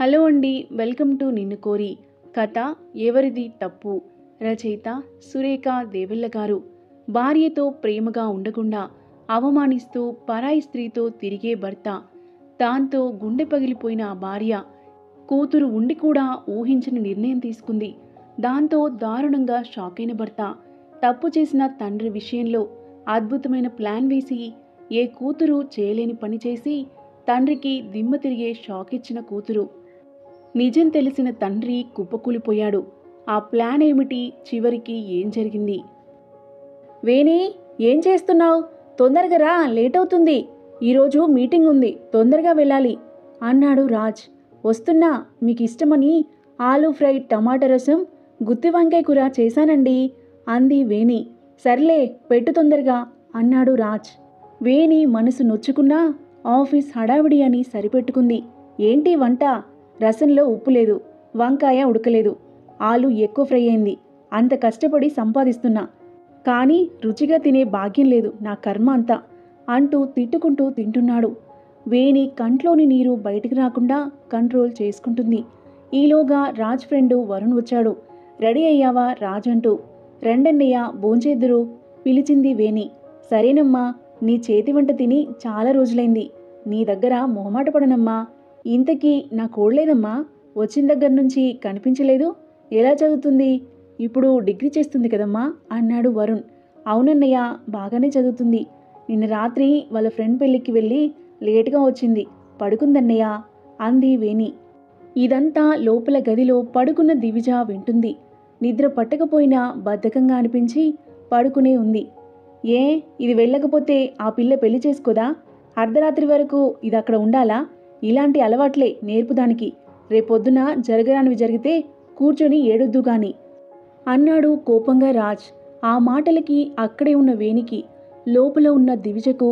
Hello అండి, welcome to నిన్ను కోరి. కథ ఎవరిది తప్పు. రచయిత సురేఖ దేవెళ్ళ గారు. భార్యతో ప్రేమగా ఉండకుండా అవమానిస్తూ పరాయి స్త్రీతో తిరిగే భర్త. దాంతో గుండె పగిలిపోయిన ఆ భార్య కూతురు ఉండి కూడా ఊహించని నిర్ణయం తీసుకుంది. దాంతో దారుణంగా షాక్ అయిన భర్త తప్పు చేసిన తండ్రి విషయంలో అద్భుతమైన ప్లాన్ వేసి ఏ కూతురు చేయలేని పని చేసి తండ్రికి దిమ్మ తిరిగే షాక్ ఇచ్చిన కూతురు. నిజం తెలిసిన తండ్రి కుప్పకూలిపోయాడు. ఆ ప్లాన్ ఏమిటి, చివరికి ఏం జరిగింది? వేణి, ఏం చేస్తున్నావు? తొందరగా రా, లేట్ అవుతుంది. ఈరోజు మీటింగ్ ఉంది, తొందరగా వెళ్ళాలి అన్నాడు రాజ్. వస్తున్నా. మీకు ఇష్టమని ఆలూ ఫ్రై, టమాటా రసం, గుత్తి వంకాయ కూర చేశానండి అంది వేణి. సర్లే, పెట్టు తొందరగా అన్నాడు రాజ్. వేణి మనసు నొచ్చుకున్నా ఆఫీస్ హడావిడి అని సరిపెట్టుకుంది. ఏంటి వంట? రసంలో ఉప్పు లేదు, వంకాయ ఉడకలేదు, ఆలు ఎక్కువ ఫ్రై అయింది. అంత కష్టపడి సంపాదిస్తున్నా, కానీ రుచిగా తినే భాగ్యం లేదు, నా కర్మ అంతా అంటూ తిట్టుకుంటూ తింటున్నాడు. వేణి కంట్లోని నీరు బయటికి రాకుండా కంట్రోల్ చేసుకుంటుంది. ఈలోగా రాజ్ ఫ్రెండు వరుణ్ వచ్చాడు. రెడీ అయ్యావా రాజ్ అంటూ. రెండన్నయ్య, భోంచేద్దురు పిలిచింది వేణి. సరేనమ్మా, నీ చేతి వంట తిని చాలా రోజులైంది. నీ దగ్గర మొహమాట పడనమ్మా. ఇంతకీ నా కోడలేదమ్మా, వచ్చిన దగ్గర నుంచి కనిపించలేదు. ఎలా చదువుతుంది? ఇప్పుడు డిగ్రీ చేస్తుంది కదమ్మా అన్నాడు వరుణ్. అవునన్నయ్య, బాగానే చదువుతుంది. నిన్న రాత్రి వాళ్ళ ఫ్రెండ్ పెళ్ళికి వెళ్ళి లేటుగా వచ్చింది, పడుకుందన్నయ్య అంది వేణి. ఇదంతా లోపల గదిలో పడుకున్న దివిజ వింటుంది. నిద్ర పట్టకపోయినా బద్ధకంగా అనిపించి పడుకునే ఉంది. ఏ, ఇది వెళ్ళకపోతే ఆ పిల్ల పెళ్లి చేసుకోదా? అర్ధరాత్రి వరకు ఇది అక్కడ ఉండాలా? ఇలాంటి అలవాట్లే నేర్పుదానికి. రేపొద్దున జరగరానివి జరిగితే కూర్చొని ఏడొద్దు గాని అన్నాడు కోపంగా రాజ్. ఆ మాటలకి అక్కడే ఉన్న వేణికి, లోపల ఉన్న దివిజకు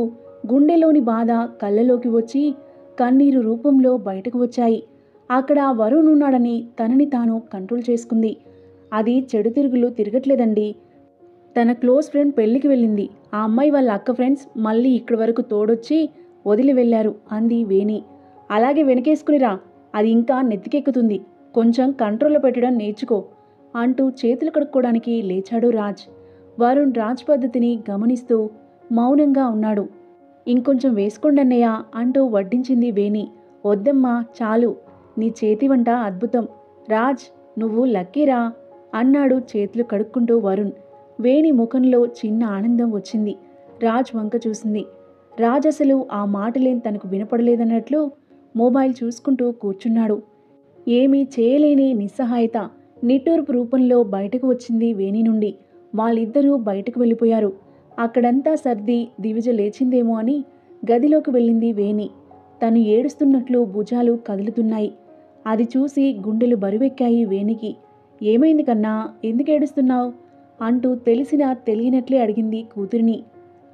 గుండెలోని బాధ కళ్ళలోకి వచ్చి కన్నీరు రూపంలో బయటకు వచ్చాయి. అక్కడ వరుణ్ ఉన్నాడని తనని తాను కంట్రోల్ చేసుకుంది. అది చెడు తిరుగులు తిరగట్లేదండి. తన క్లోజ్ ఫ్రెండ్ పెళ్లికి వెళ్ళింది. ఆ అమ్మాయి వాళ్ళ అక్క ఫ్రెండ్స్ మళ్ళీ ఇక్కడి వరకు తోడొచ్చి వదిలి వెళ్ళారు అంది వేణి. అలాగే వెనకేసుకునిరా, అది ఇంకా నెత్తికెక్కుతుంది. కొంచెం కంట్రోల్లో పెట్టడం నేర్చుకో అంటూ చేతులు కడుక్కోవడానికి లేచాడు రాజ్. వరుణ్ రాజ్ పద్ధతిని గమనిస్తూ మౌనంగా ఉన్నాడు. ఇంకొంచెం వేసుకోండన్నయ్య అంటూ వడ్డించింది వేణి. వద్దమ్మా, చాలు. నీ చేతి వంట అద్భుతం. రాజ్, నువ్వు లక్కీరా అన్నాడు చేతులు కడుక్కుంటూ వరుణ్. వేణి ముఖంలో చిన్న ఆనందం వచ్చింది. రాజ్ వంక చూసింది. రాజ్ అసలు ఆ మాటలేం తనకు వినపడలేదన్నట్లు మొబైల్ చూసుకుంటూ కూర్చున్నాడు. ఏమీ చేయలేని నిస్సహాయత నిట్టూర్పు రూపంలో బయటకు వచ్చింది వేణి నుండి. వాళ్ళిద్దరూ బయటకు వెళ్ళిపోయారు. అక్కడంతా సర్ది దివిజ లేచిందేమో అని గదిలోకి వెళ్ళింది వేణి. తను ఏడుస్తున్నట్లు భుజాలు కదులుతున్నాయి. అది చూసి గుండెలు బరువెక్కాయి వేణికి. ఏమైంది కన్నా, ఎందుకు ఏడుస్తున్నావు అంటూ తెలిసినా తెలియనట్లే అడిగింది కూతురిని.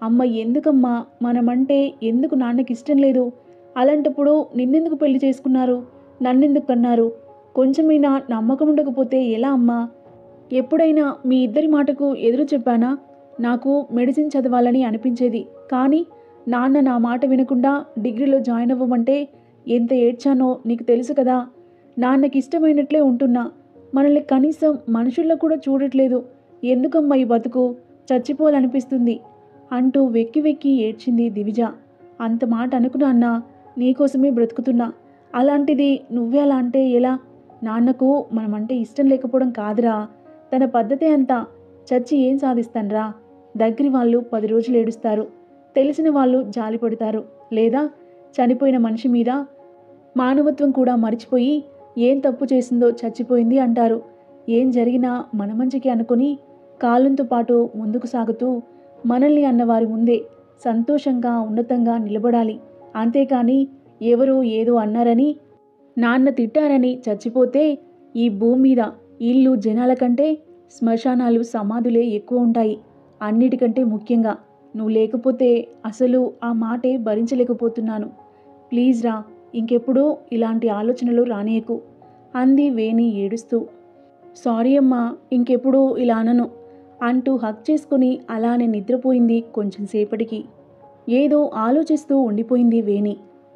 అమ్మ, ఎందుకమ్మా, మనమంటే ఎందుకు నాన్నకి ఇష్టం లేదు? అలాంటప్పుడు నిన్నెందుకు పెళ్లి చేసుకున్నారు? నన్నెందుకు కన్నారు? కొంచెమైనా నమ్మకం ఉండకపోతే ఎలా అమ్మా? ఎప్పుడైనా మీ ఇద్దరి మాటకు ఎదురు చెప్పానా? నాకు మెడిసిన్ చదవాలని అనిపించేది, కానీ నాన్న నా మాట వినకుండా డిగ్రీలో జాయిన్ అవ్వమంటే ఎంత ఏడ్చానో నీకు తెలుసు కదా. నాన్నకి ఇష్టమైనట్లే ఉంటున్నా, మనల్ని కనీసం మనుషుల్లో కూడా చూడట్లేదు. ఎందుకమ్మా ఈ బతుకు? చచ్చిపోవాలనిపిస్తుంది అంటూ వెక్కి వెక్కి ఏడ్చింది దివిజ. అంత మాట అనుకు నాన్న, నీకోసమే బ్రతుకుతున్నా. అలాంటిది నువ్వే అలా అంటే ఎలా? నాన్నకు మనమంటే ఇష్టం లేకపోవడం కాదురా, తన పద్ధతే అంతా. చచ్చి ఏం సాధిస్తాన్రా? దగ్గరి వాళ్ళు 10 రోజులు ఏడుస్తారు, తెలిసిన వాళ్ళు జాలి పడతారు, లేదా చనిపోయిన మనిషి మీద మానవత్వం కూడా మర్చిపోయి ఏం తప్పు చేసిందో చచ్చిపోయింది అంటారు. ఏం జరిగినా మన మంచికి అనుకుని కాలంతో పాటు ముందుకు సాగుతూ మనల్ని అన్నవారి ముందే సంతోషంగా ఉన్నతంగా నిలబడాలి. అంతేకాని ఎవరో ఏదో అన్నారని, నాన్న తిట్టారని చచ్చిపోతే ఈ భూమి మీద ఇల్లు జనాల కంటే శ్మశానాలు సమాధులే ఎక్కువ ఉంటాయి. అన్నిటికంటే ముఖ్యంగా నువ్వు లేకపోతే అసలు ఆ మాటే భరించలేకపోతున్నాను. ప్లీజ్ రా, ఇంకెప్పుడూ ఇలాంటి ఆలోచనలు రానియకు అంది వేణి ఏడుస్తూ. సారీ అమ్మా, ఇంకెప్పుడూ ఇలా అనను అంటూ హక్ చేసుకుని అలానే నిద్రపోయింది. కొంచెం సేపటికి ఏదో ఆలోచిస్తూ ఉండిపోయింది వేణి.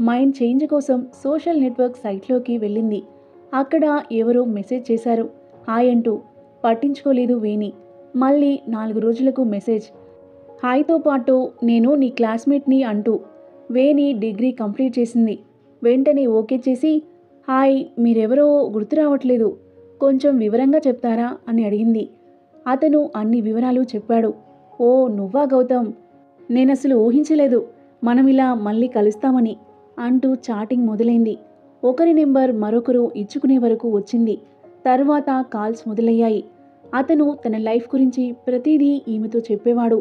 మైండ్ చేంజ్ కోసం సోషల్ నెట్వర్క్ సైట్లోకి వెళ్ళింది. అక్కడ ఎవరో మెసేజ్ చేశారు, హాయ్ అంటూ. పట్టించుకోలేదు వేణి. మళ్ళీ 4 రోజులకు మెసేజ్, హాయ్తో పాటు నేను నీ క్లాస్మేట్ని అంటూ. వేణి డిగ్రీ కంప్లీట్ చేసింది. వెంటనే ఓకే చేసి, హాయ్ మీరెవరో గుర్తు రావట్లేదు, కొంచెం వివరంగా చెప్తారా అని అడిగింది. అతను అన్ని వివరాలు చెప్పాడు. ఓ నువ్వా గౌతమ్, నేనసలు ఊహించలేదు మనం ఇలా మళ్ళీ కలుస్తామని అంటూ చాటింగ్ మొదలైంది. ఒకరి నెంబర్ మరొకరు ఇచ్చుకునే వరకు వచ్చింది. తర్వాత కాల్స్ మొదలయ్యాయి. అతను తన లైఫ్ గురించి ప్రతిదీ ఈమెతో చెప్పేవాడు.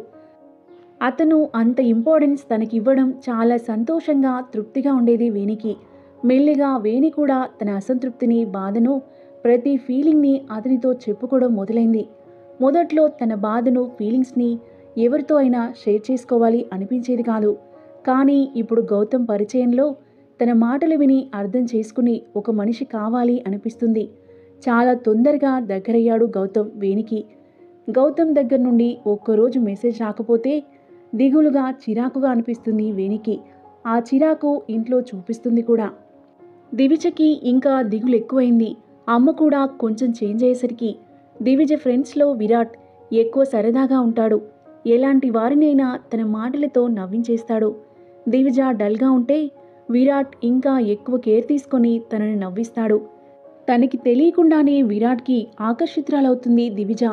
అతను అంత ఇంపార్టెన్స్ తనకివ్వడం చాలా సంతోషంగా, తృప్తిగా ఉండేది వేణికి. మెల్లిగా వేణి కూడా తన అసంతృప్తిని, బాధను, ప్రతి ఫీలింగ్ని అతనితో చెప్పుకోవడం మొదలైంది. మొదట్లో తన బాధను, ఫీలింగ్స్ని ఎవరితో అయినా షేర్ చేసుకోవాలి అనిపించేది కాదు. కానీ ఇప్పుడు గౌతమ్ పరిచయంలో తన మాటలు విని అర్థం చేసుకుని ఒక మనిషి కావాలి అనిపిస్తుంది. చాలా తొందరగా దగ్గరయ్యాడు గౌతమ్ వేణికి. గౌతమ్ దగ్గర నుండి ఒక్కరోజు మెసేజ్ రాకపోతే దిగులుగా, చిరాకుగా అనిపిస్తుంది వేణికి. ఆ చిరాకు ఇంట్లో చూపిస్తుంది కూడా. దివిజకి ఇంకా దిగులు ఎక్కువైంది. అమ్మ కూడా కొంచెం చేంజ్ అయ్యేసరికి. దివిజ ఫ్రెండ్స్లో విరాట్ ఎక్కువ సరదాగా ఉంటాడు. ఎలాంటి వారినైనా తన మాటలతో నవ్వించేస్తాడు. దివిజ డల్గా ఉంటే విరాట్ ఇంకా ఎక్కువ కేర్ తీసుకొని తనని నవ్విస్తాడు. తనకి తెలియకుండానే విరాట్కి ఆకర్షితురాలవుతుంది దివిజ.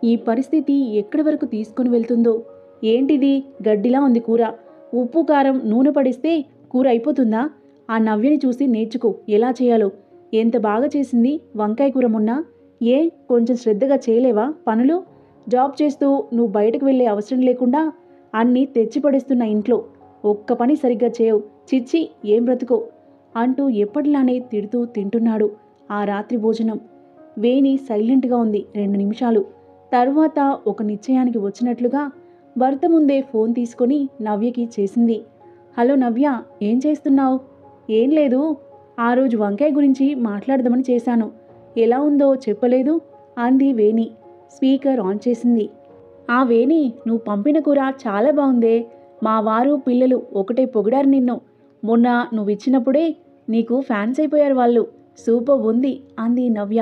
ఈ పరిస్థితి ఎక్కడి వరకు తీసుకుని వెళ్తుందో. ఏంటిది, గడ్డిలా ఉంది కూర, ఉప్పు కారం నూనె పడిస్తే కూర అయిపోతుందా? ఆ నవ్యని చూసి నేర్చుకో ఎలా చేయాలో. ఎంత బాగా చేసింది వంకాయ కూర మొన్న. ఏ కొంచెం శ్రద్ధగా చేయలేవా పనులు? జాబ్ చేస్తూ నువ్వు బయటకు వెళ్ళే అవసరం లేకుండా అన్నీ తెచ్చిపడేస్తున్న ఇంట్లో ఒక్క పని సరిగ్గా చేయవు. చిచ్చి ఏం బ్రతుకో అంటూ ఎప్పటిలానే తిడుతూ తింటున్నాడు. ఆ రాత్రి భోజనం. వేణి సైలెంట్గా ఉంది 2 నిమిషాలు. తర్వాత ఒక నిశ్చయానికి వచ్చినట్లుగా భర్త ముందే ఫోన్ తీసుకొని నవ్యకి చేసింది. హలో నవ్య, ఏం చేస్తున్నావు? ఏం లేదు, ఆ రోజు వంకాయ గురించి మాట్లాడదామని చేశాను. ఎలా ఉందో చెప్పలేదు అంది వేణి. స్పీకర్ ఆన్ చేసింది. ఆ వేణి, నువ్వు పంపిన కూర చాలా బాగుందే. మా వారు పిల్లలు ఒకటే పొగిడారు నిన్ను. మొన్న నువ్విచ్చినప్పుడే నీకు ఫ్యాన్స్ అయిపోయారు వాళ్ళు. సూపర్ ఉంది అంది నవ్య.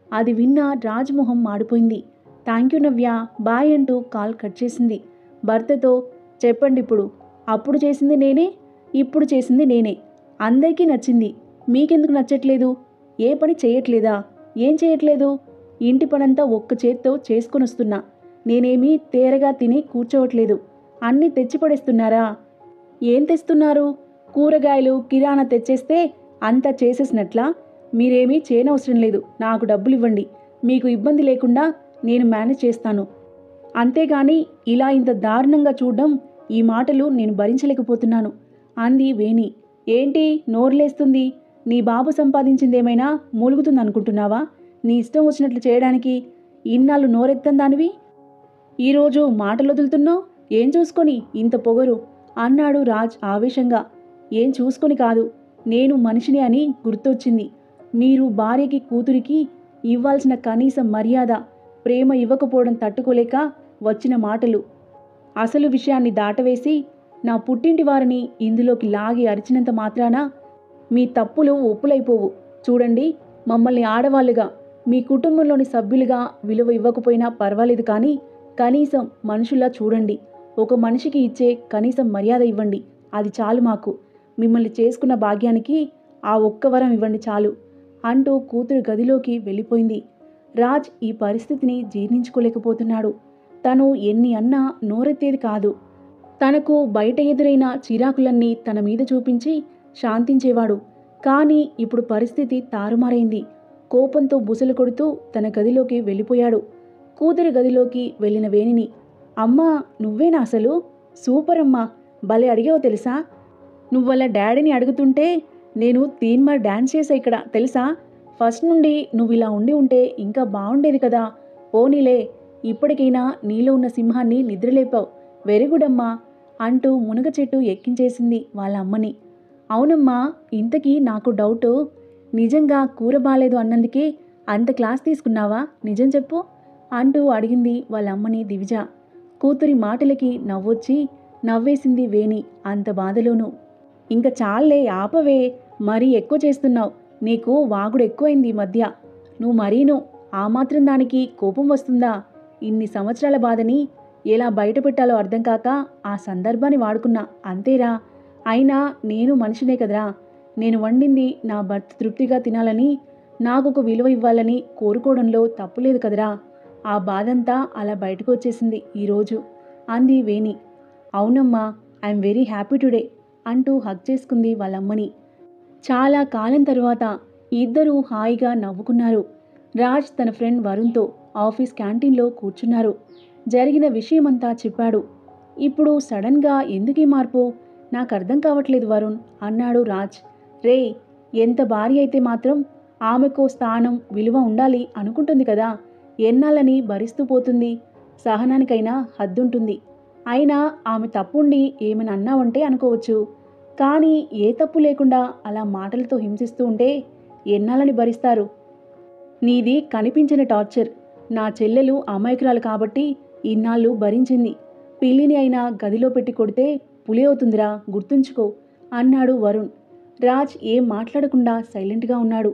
అది విన్న రాజ్మోహం మాడిపోయింది. థ్యాంక్ యూ నవ్య, బాయ్ అంటూ కాల్ కట్ చేసింది. భర్తతో, చెప్పండి ఇప్పుడు. అప్పుడు చేసింది నేనే, ఇప్పుడు చేసింది నేనే. అందరికీ నచ్చింది, మీకెందుకు నచ్చట్లేదు? ఏ పని చేయట్లేదా? ఏం చేయట్లేదు? ఇంటి పనంతా ఒక్క చేత్తో చేసుకొని వస్తున్నా. నేనేమీ తేరగా తిని కూర్చోవట్లేదు. అన్నీ తెచ్చిపడేస్తున్నారా? ఏం తెస్తున్నారు? కూరగాయలు, కిరాణా తెచ్చేస్తే అంతా చేసేసినట్లా? మీరేమీ చేయనవసరం లేదు. నాకు డబ్బులు ఇవ్వండి. మీకు ఇబ్బంది లేకుండా నేను మేనేజ్ చేస్తాను. అంతేగాని ఇలా ఇంత దారుణంగా చూడడం, ఈ మాటలు నేను భరించలేకపోతున్నాను అంది వేణి. ఏంటి నోరులేస్తుంది? నీ బాబు సంపాదించిందేమైనా మూలుగుతుందనుకుంటున్నావా? నీ ఇష్టం వచ్చినట్లు చేయడానికి ఇన్నాళ్ళు నోరెత్తం దానివి. ఈరోజు మాటలు వదులుతున్నావు. ఏం చూసుకొని ఇంత పొగరు అన్నాడు రాజ్ ఆవేశంగా. ఏం చూసుకొని కాదు, నేను మనిషిని అని గుర్తొచ్చింది. మీరు భార్యకి, కూతురికి ఇవ్వాల్సిన కనీస మర్యాద, ప్రేమ ఇవ్వకపోవడం తట్టుకోలేక వచ్చిన మాటలు. అసలు విషయాన్ని దాటవేసి నా పుట్టింటి వారిని ఇందులోకి లాగి అరిచినంత మాత్రాన మీ తప్పులు ఒప్పులైపోవు. చూడండి, మమ్మల్ని ఆడవాళ్ళుగా, మీ కుటుంబంలోని సభ్యులుగా విలువ ఇవ్వకపోయినా పర్వాలేదు, కానీ కనీసం మనుషుల్లా చూడండి. ఒక మనిషికి ఇచ్చే కనీసం మర్యాద ఇవ్వండి. అది చాలు మాకు. మిమ్మల్ని చేసుకున్న భాగ్యానికి ఆ ఒక్క వరం ఇవ్వండి చాలు అంటూ కూతురు గదిలోకి వెళ్ళిపోయింది. రాజ్ ఈ పరిస్థితిని జీర్ణించుకోలేకపోతున్నాడు. తను ఎన్ని అన్నా నోరెత్తేది కాదు. తనకు బయట ఎదురైన చిరాకులన్నీ తన మీద చూపించి శాంతించేవాడు. కానీ ఇప్పుడు పరిస్థితి తారుమారైంది. కోపంతో బుసలు కొడుతూ తన గదిలోకి వెళ్ళిపోయాడు. కూతురి గదిలోకి వెళ్ళిన వేణిని, అమ్మా నువ్వేనా అసలు? సూపర్ అమ్మా, భలే అడిగావు తెలుసా? నువ్వలా డాడీని అడుగుతుంటే నేను తీన్మార్ డ్యాన్స్ చేసా ఇక్కడ తెలుసా? ఫస్ట్ నుండి నువ్వు ఇలా ఉండి ఉంటే ఇంకా బాగుండేది కదా. పోనీలే, ఇప్పటికైనా నీలో ఉన్న సింహాన్ని నిద్రలేపావు. వెరీ గుడ్ అమ్మా అంటూ మునగ చెట్టు ఎక్కించేసింది వాళ్ళ అమ్మని. అవునమ్మా, ఇంతకీ నాకు డౌటు, నిజంగా కూర బాలేదు అన్నందుకే అంత క్లాస్ తీసుకున్నావా? నిజం చెప్పు అంటూ అడిగింది వాళ్ళ అమ్మని దివిజ. కూతురి మాటలకి నవ్వొచ్చి నవ్వేసింది వేణి అంత బాధలోనూ. ఇంక చాలే ఆపవే, మరీ ఎక్కువ చేస్తున్నావు. నీకు వాగుడు ఎక్కువైంది ఈ మధ్య. నువ్వు మరీను. ఆ మాత్రం దానికి కోపం వస్తుందా? ఇన్ని సంవత్సరాల బాధని ఎలా బయట పెట్టాలో అర్థం కాక ఆ సందర్భాన్ని వాడుకున్నా, అంతేరా. అయినా నేను మనిషినే కదరా. నేను వండింది నా భర్త తృప్తిగా తినాలని, నాకొక విలువ ఇవ్వాలని కోరుకోవడంలో తప్పులేదు కదరా. ఆ బాధంతా అలా బయటకు వచ్చేసింది ఈరోజు అంది వేణి. అవునమ్మా, ఐఎమ్ వెరీ హ్యాపీ టుడే అంటూ హగ్ చేసుకుంది వాళ్ళమ్మని. చాలా కాలం తరువాత ఇద్దరూ హాయిగా నవ్వుకున్నారు. రాజ్ తన ఫ్రెండ్ వరుణ్తో ఆఫీస్ క్యాంటీన్లో కూర్చున్నారు. జరిగిన విషయమంతా చెప్పాడు. ఇప్పుడు సడన్గా ఎందుకీ మార్పు? నాకు అర్థం కావట్లేదు వరుణ్ అన్నాడు రాజ్. రే, ఎంత భార్య అయితే మాత్రం ఆమెకో స్థానం విలువ ఉండాలి అనుకుంటుంది కదా. ఎన్నాళ్ళని భరిస్తూ పోతుంది. సహనానికైనా హద్దుంటుంది. అయినా ఆమె తప్పుండి ఏమైనా అన్నావంటే అనుకోవచ్చు. కానీ ఏ తప్పు లేకుండా అలా మాటలతో హింసిస్తూ ఉంటే ఎన్నాళ్ళని భరిస్తారు? నీది కనిపించిన టార్చర్. నా చెల్లెలు అమాయకురాలు కాబట్టి ఇన్నాళ్ళు భరించింది. పిల్లిని అయినా గదిలో పెట్టి కొడితే పులి అవుతుందిరా, గుర్తుంచుకో అన్నాడు వరుణ్. రాజ్ ఏం మాట్లాడకుండా సైలెంట్గా ఉన్నాడు.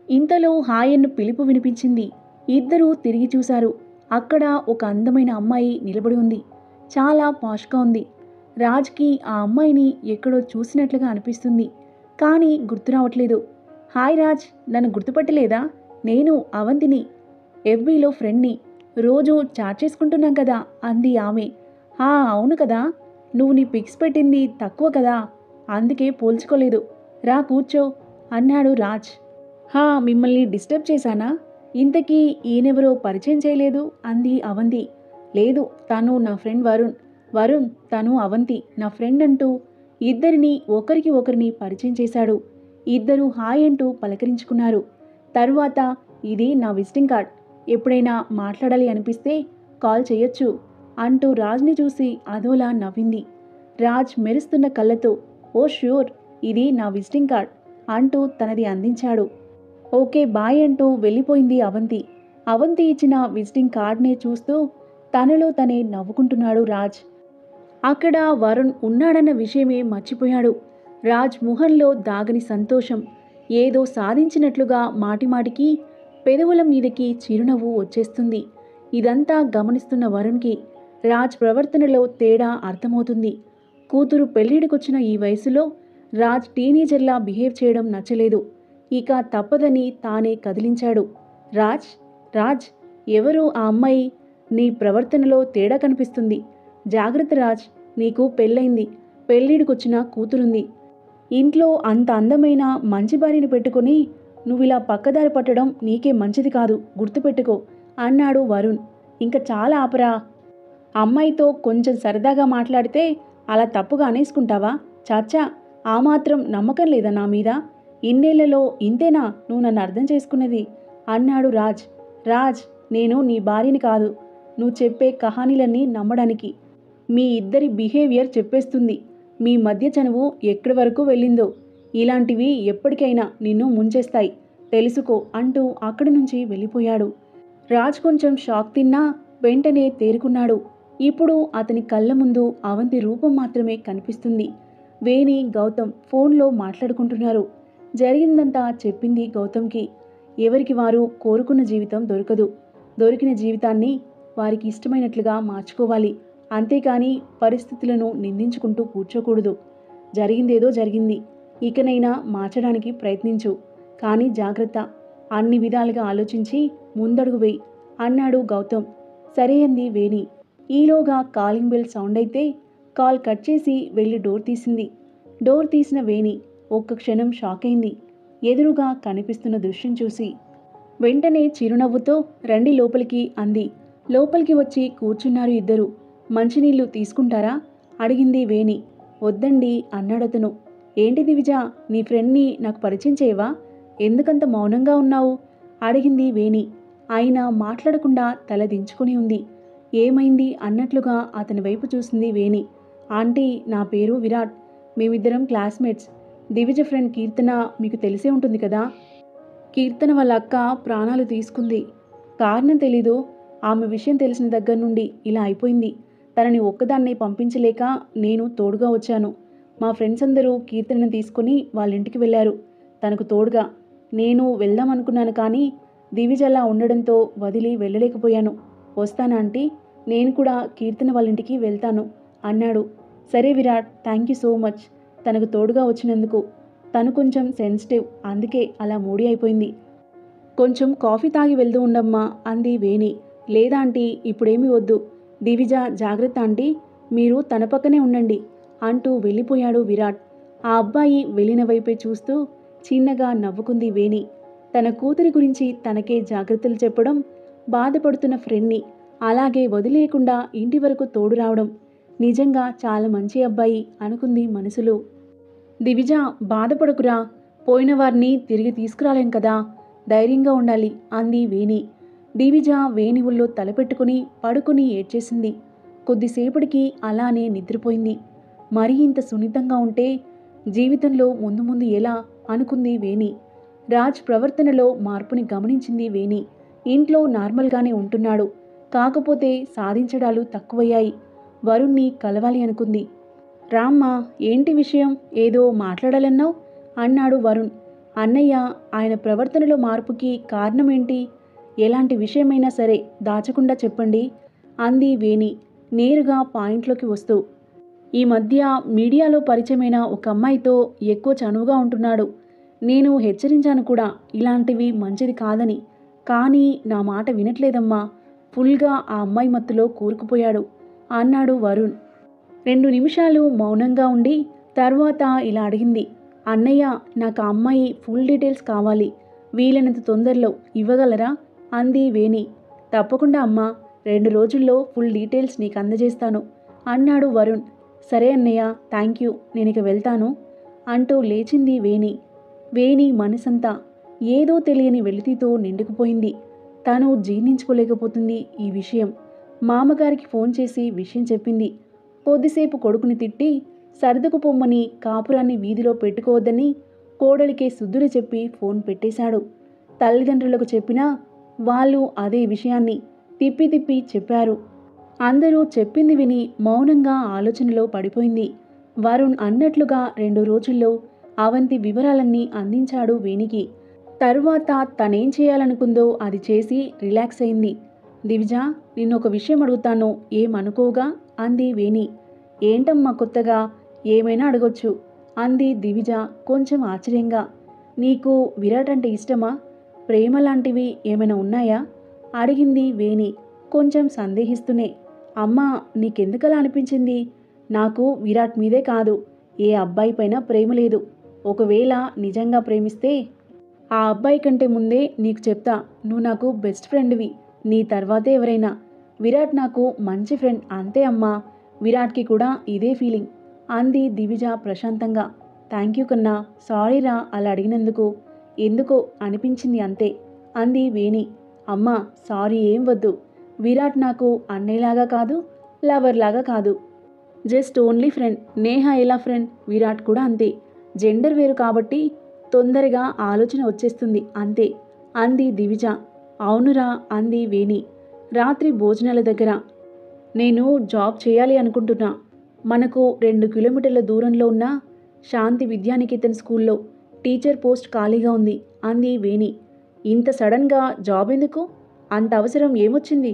ఇంతలో హాయన్ను పిలుపు వినిపించింది. ఇద్దరూ తిరిగి చూశారు. అక్కడ ఒక అందమైన అమ్మాయి నిలబడి ఉంది. చాలా పాష్గా ఉంది. రాజ్కి ఆ అమ్మాయిని ఎక్కడో చూసినట్లుగా అనిపిస్తుంది. కానీ గుర్తు రావట్లేదు. హాయ్ రాజ్, నన్ను గుర్తుపట్టలేదా? నేను అవంతిని, ఎఫ్బీలో ఫ్రెండ్ని. రోజు చాట్ చేసుకుంటున్నాం కదా అంది ఆమె. అవును కదా. నువ్వు నీ పిక్స్ పెట్టింది తక్కువ కదా, అందుకే పోల్చుకోలేదు. రా కూర్చో అన్నాడు రాజ్. మిమ్మల్ని డిస్టర్బ్ చేశానా? ఇంతకీ ఈయనెవరో పరిచయం చేయలేదు అంది అవంతి. లేదు, తను నా ఫ్రెండ్ వరుణ్. వరుణ్, తను అవంతి నా ఫ్రెండ్ అంటూ ఇద్దరిని ఒకరికి ఒకరిని పరిచయం చేశాడు. ఇద్దరూ హాయ్ అంటూ పలకరించుకున్నారు. తరువాత ఇది నా విజిటింగ్ కార్డ్, ఎప్పుడైనా మాట్లాడాలి అనిపిస్తే కాల్ చేయొచ్చు అంటూ రాజ్ని చూసి అదోలా నవ్వింది. రాజ్ మెరుస్తున్న కళ్ళతో ఓ ష్యూర్, ఇది నా విజిటింగ్ కార్డ్ అంటూ తనది అందించాడు. ఓకే బాయ్ అంటూ వెళ్ళిపోయింది అవంతి. అవంతి ఇచ్చిన విజిటింగ్ కార్డ్నే చూస్తూ తనలో తనే నవ్వుకుంటున్నాడు రాజ్. అక్కడ వరుణ్ ఉన్నాడన్న విషయమే మర్చిపోయాడు. రాజ్ ముఖంలో దాగని సంతోషం, ఏదో సాధించినట్లుగా మాటిమాటికి పెదవుల మీదకి చిరునవ్వు వచ్చేస్తుంది. ఇదంతా గమనిస్తున్న వరుణ్కి రాజ్ ప్రవర్తనలో తేడా అర్థమవుతుంది. కూతురు పెళ్లిడికొచ్చిన ఈ వయసులో రాజ్ టీనేజర్లా బిహేవ్ చేయడం నచ్చలేదు. ఇక తప్పదని తానే కదిలించాడు. రాజ్, రాజ్, ఎవరు ఆ అమ్మాయి? నీ ప్రవర్తనలో తేడా కనిపిస్తుంది. జాగ్రత్త రాజ్, నీకు పెళ్ళైంది, పెళ్ళిడికొచ్చిన కూతురుంది. ఇంట్లో అంత అందమైన మంచి భార్యని పెట్టుకుని నువ్విలా పక్కదారి పట్టడం నీకే మంచిది కాదు, గుర్తుపెట్టుకో అన్నాడు వరుణ్. ఇంక చాలా ఆపరా. అమ్మాయితో కొంచెం సరదాగా మాట్లాడితే అలా తప్పుగా అనేసుకుంటావా? చాచా, ఆ మాత్రం నమ్మకం లేదా నా మీద? ఇన్నేళ్లలో ఇంతేనా నువ్వు నన్ను అర్థం చేసుకున్నది అన్నాడు రాజ్. రాజ్, నేను నీ భార్యని కాదు. నువ్వు చెప్పే కహానీలన్నీ నమ్మడానికి మీ ఇద్దరి బిహేవియర్ చెప్పేస్తుంది. మీ మధ్య చనువు ఎక్కడి వరకు వెళ్ళిందో. ఇలాంటివి ఎప్పటికైనా నిన్ను ముంచేస్తాయి, తెలుసుకో అంటూ అక్కడి నుంచి వెళ్ళిపోయాడు. రాజ్ కొంచెం షాక్ తిన్నా వెంటనే తేరుకున్నాడు. ఇప్పుడు అతని కళ్ళ ముందు అవంతి రూపం మాత్రమే కనిపిస్తుంది. వేణి, గౌతమ్ ఫోన్లో మాట్లాడుకుంటున్నారు. జరిగిందంతా చెప్పింది గౌతమ్కి. ఎవరికి వారు కోరుకున్న జీవితం దొరకదు. దొరికిన జీవితాన్ని వారికి ఇష్టమైనట్లుగా మార్చుకోవాలి. అంతేకాని పరిస్థితులను నిందించుకుంటూ కూర్చోకూడదు. జరిగిందేదో జరిగింది. ఇకనైనా మార్చడానికి ప్రయత్నించు. కానీ జాగ్రత్త, అన్ని విధాలుగా ఆలోచించి ముందడుగు వేయి అన్నాడు గౌతమ్. సరే అంది వేణి. ఈలోగా కాలింగ్ బెల్ సౌండ్ అయితే కాల్ కట్ చేసి వెళ్ళి డోర్ తీసింది. డోర్ తీసిన వేణి ఒక్క క్షణం షాక్ అయింది ఎదురుగా కనిపిస్తున్న దృశ్యం చూసి. వెంటనే చిరునవ్వుతో రండి లోపలికి అంది. లోపలికి వచ్చి కూర్చున్నారు ఇద్దరు. మంచినీళ్లు తీసుకుంటారా అడిగింది వేణి. వద్దండి అన్నాడతను. ఏంటిది విజా, నీ ఫ్రెండ్ని నాకు పరిచయం చేయవా? ఎందుకంత మౌనంగా ఉన్నావు అడిగింది వేణి. అయినా మాట్లాడకుండా తల దించుకుని ఉంది. ఏమైంది అన్నట్లుగా అతని వైపు చూసింది వేణి. ఆంటీ, నా పేరు విరాట్. మేమిద్దరం క్లాస్మేట్స్. దివిజ ఫ్రెండ్ కీర్తన మీకు తెలిసే ఉంటుంది కదా. కీర్తన వాళ్ళ అక్క ప్రాణాలు తీసుకుంది. కారణం తెలీదు. ఆమె విషయం తెలిసిన దగ్గర నుండి ఇలా అయిపోయింది. తనని ఒక్కదాన్నే పంపించలేక నేను తోడుగా వచ్చాను. మా ఫ్రెండ్స్ అందరూ కీర్తనను తీసుకుని వాళ్ళ ఇంటికి వెళ్ళారు తనకు తోడుగా. నేను వెళ్దాం అనుకున్నాను కానీ దివిజ అలా ఉండడంతో వదిలి వెళ్ళలేకపోయాను. వస్తానా ఆంటీ? నేను కూడా కీర్తన వాళ్ళ ఇంటికి వెళ్తాను అన్నాడు. సరే Virat, thank you so much తనకు తోడుగా వచ్చినందుకు. తను కొంచెం సెన్సిటివ్, అందుకే అలా మూడీ అయిపోయింది. కొంచెం కాఫీ తాగి వెళ్తూ ఉండమ్మా అంది వేణి. లేదా ఆంటీ, ఇప్పుడేమీ వద్దు. దివిజ జాగ్రత్త ఆంటీ, మీరు తన పక్కనే ఉండండి అంటూ వెళ్ళిపోయాడు విరాట్. ఆ అబ్బాయి వెళ్ళిన వైపే చూస్తూ చిన్నగా నవ్వుకుంది వేణి. తన కూతురి గురించి తనకే జాగ్రత్తలు చెప్పడం, బాధపడుతున్న ఫ్రెండ్ని అలాగే వదిలేయకుండా ఇంటి వరకు తోడు రావడం నిజంగా చాలా మంచి అబ్బాయి అనుకుంది మనసులో. దివిజ, బాధపడకురా, పోయిన వారిని తిరిగి తీసుకురాలేం కదా, ధైర్యంగా ఉండాలి అంది వేణి. దివిజ వేణి ఒళ్ళో తలపెట్టుకుని పడుకుని ఏడ్చేసింది. కొద్దిసేపటికి అలానే నిద్రపోయింది. మరీ ఇంత సున్నితంగా ఉంటే జీవితంలో ముందు ముందు ఎలా అనుకుంది వేణి. రాజ్ ప్రవర్తనలో మార్పుని గమనించింది వేణి. ఇంట్లో నార్మల్గానే ఉంటున్నాడు, కాకపోతే సాధించడాలు తక్కువయ్యాయి. వరుణ్ణి కలవాలి అనుకుంది. రామ్మా, ఏంటి విషయం, ఏదో మాట్లాడాలన్నావు అన్నాడు వరుణ్. అన్నయ్య, ఆయన ప్రవర్తనలో మార్పుకి కారణమేంటి? ఎలాంటి విషయమైనా సరే దాచకుండా చెప్పండి అంది వేణి నేరుగా పాయింట్లోకి వస్తూ. ఈ మధ్య మీడియాలో పరిచయమైన ఒక అమ్మాయితో ఎక్కువ చనువుగా ఉంటున్నాడు. నేను హెచ్చరించాను కూడా ఇలాంటివి మంచిది కాదని, కానీ నా మాట వినట్లేదమ్మా. ఫుల్గా ఆ అమ్మాయి మత్తులో కూరుకుపోయాడు అన్నాడు వరుణ్. 2 నిమిషాలు మౌనంగా ఉండి తర్వాత ఇలా అడిగింది. అన్నయ్య, నాకు ఆ అమ్మాయి ఫుల్ డీటెయిల్స్ కావాలి, వీలైనంత తొందరలో ఇవ్వగలరా అంది వేణి. తప్పకుండా అమ్మా, 2 రోజుల్లో ఫుల్ డీటెయిల్స్ నీకు అందజేస్తాను అన్నాడు వరుణ్. సరే అన్నయ్య, థ్యాంక్ యూ, నేనిక వెళ్తాను అంటూ లేచింది వేణి. వేణి మనసంతా ఏదో తెలియని వెలితితో నిండుకుపోయింది. తను జీర్ణించుకోలేకపోతుంది ఈ విషయం. మామగారికి ఫోన్ చేసి విషయం చెప్పింది. కొద్దిసేపు కొడుకుని తిట్టి సర్దుకుపోమ్మని, కాపురాన్ని వీధిలో పెట్టుకోవద్దని కోడలికే సుద్దులు చెప్పి ఫోన్ పెట్టేశాడు. తల్లిదండ్రులకు చెప్పినా వాళ్ళు అదే విషయాన్ని తిప్పి తిప్పి చెప్పారు. అందరూ చెప్పింది విని మౌనంగా ఆలోచనలో పడిపోయింది. వరుణ్ అన్నట్లుగా 2 రోజుల్లో అవంతి వివరాలన్నీ అందించాడు వేణికి. తరువాత తనేం చేయాలనుకుందో అది చేసి రిలాక్స్ అయింది. దివిజ, నిన్నొక విషయం అడుగుతాను, ఏమనుకోగా అంది వేణి. ఏంటమ్మా కొత్తగా, ఏమైనా అడగొచ్చు అంది దివిజ కొంచెం ఆశ్చర్యంగా. నీకు విరాట్ అంటే ఇష్టమా? ప్రేమ లాంటివి ఏమైనా ఉన్నాయా అడిగింది వేణి కొంచెం సందేహిస్తూనే. అమ్మా, నీకెందుకలా అనిపించింది? నాకు విరాట్ మీదే కాదు, ఏ అబ్బాయి పైన ప్రేమ లేదు. ఒకవేళ నిజంగా ప్రేమిస్తే ఆ అబ్బాయి కంటే ముందే నీకు చెప్తా, నువ్వు నాకు బెస్ట్ ఫ్రెండ్వి, నీ తర్వాతే ఎవరైనా. విరాట్ నాకు మంచి ఫ్రెండ్, అంతే అమ్మా. విరాట్కి కూడా ఇదే ఫీలింగ్ అంది దివిజ ప్రశాంతంగా. థ్యాంక్ యూ కన్నా, సారీరా అలా అడిగినందుకు, ఎందుకో అనిపించింది అంతే అంది వేణి. అమ్మా, సారీ ఏం వద్దు. విరాట్ నాకు అన్నయ్యలాగా కాదు, లవర్లాగా కాదు, జస్ట్ ఓన్లీ ఫ్రెండ్. నేహ ఎలా ఫ్రెండ్, విరాట్ కూడా అంతే. జెండర్ వేరు కాబట్టి తొందరగా ఆలోచన వచ్చేస్తుంది అంతే అంది దివిజ. అవునురా అంది వేణి. రాత్రి భోజనాల దగ్గర, నేను జాబ్ చేయాలి అనుకుంటున్నా. మనకు 2 కిలోమీటర్ల దూరంలో ఉన్న శాంతి విద్యానికేతన్ స్కూల్లో టీచర్ పోస్ట్ ఖాళీగా ఉంది అంది వేణి. ఇంత సడన్గా జాబ్ ఎందుకు? అంత అవసరం ఏమొచ్చింది?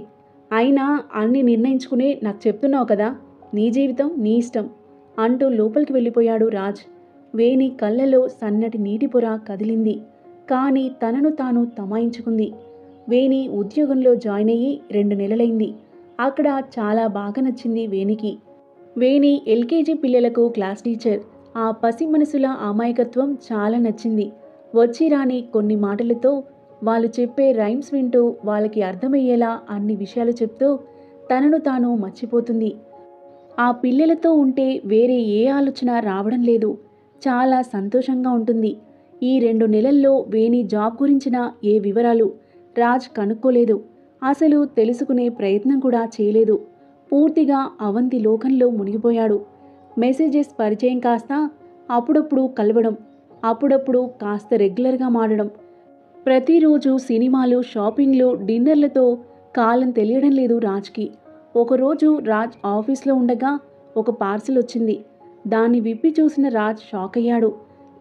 అయినా అన్నీ నిర్ణయించుకుని నాకు చెప్తున్నావు కదా, నీ జీవితం నీ ఇష్టం అంటూ లోపలికి వెళ్ళిపోయాడు రాజ్. వేణి కళ్ళలో సన్నటి నీటి పొర కదిలింది. కానీ తనను తాను తమాయించుకుంది. వేణి ఉద్యోగంలో జాయిన్ అయ్యి 2 నెలలైంది. అక్కడ చాలా బాగా నచ్చింది వేణికి. వేణి ఎల్కేజీ పిల్లలకు క్లాస్ టీచర్. ఆ పసి మనసుల అమాయకత్వం చాలా నచ్చింది. వచ్చి రాని కొన్ని మాటలతో వాళ్ళు చెప్పే రైమ్స్ వింటూ వాళ్ళకి అర్థమయ్యేలా అన్ని విషయాలు చెప్తూ తనను తాను మర్చిపోతుంది. ఆ పిల్లలతో ఉంటే వేరే ఏ ఆలోచన రావడం లేదు. చాలా సంతోషంగా ఉంటుంది. ఈ 2 నెలల్లో వేణి జాబ్ గురించిన ఏ వివరాలు రాజ్ కనుక్కోలేదు. అసలు తెలుసుకునే ప్రయత్నం కూడా చేయలేదు. పూర్తిగా అవంతి లోకంలో మునిగిపోయాడు. మెసేజెస్ పరిచయం కాస్త అప్పుడప్పుడు కలవడం, అప్పుడప్పుడు కాస్త రెగ్యులర్గా మారడం. ప్రతిరోజు సినిమాలు, షాపింగ్లు, డిన్నర్లతో కాలం తెలియడం లేదు రాజ్కి. ఒకరోజు రాజ్ ఆఫీస్లో ఉండగా ఒక పార్సిల్ వచ్చింది. దాన్ని విప్పి చూసిన రాజ్ షాక్ అయ్యాడు.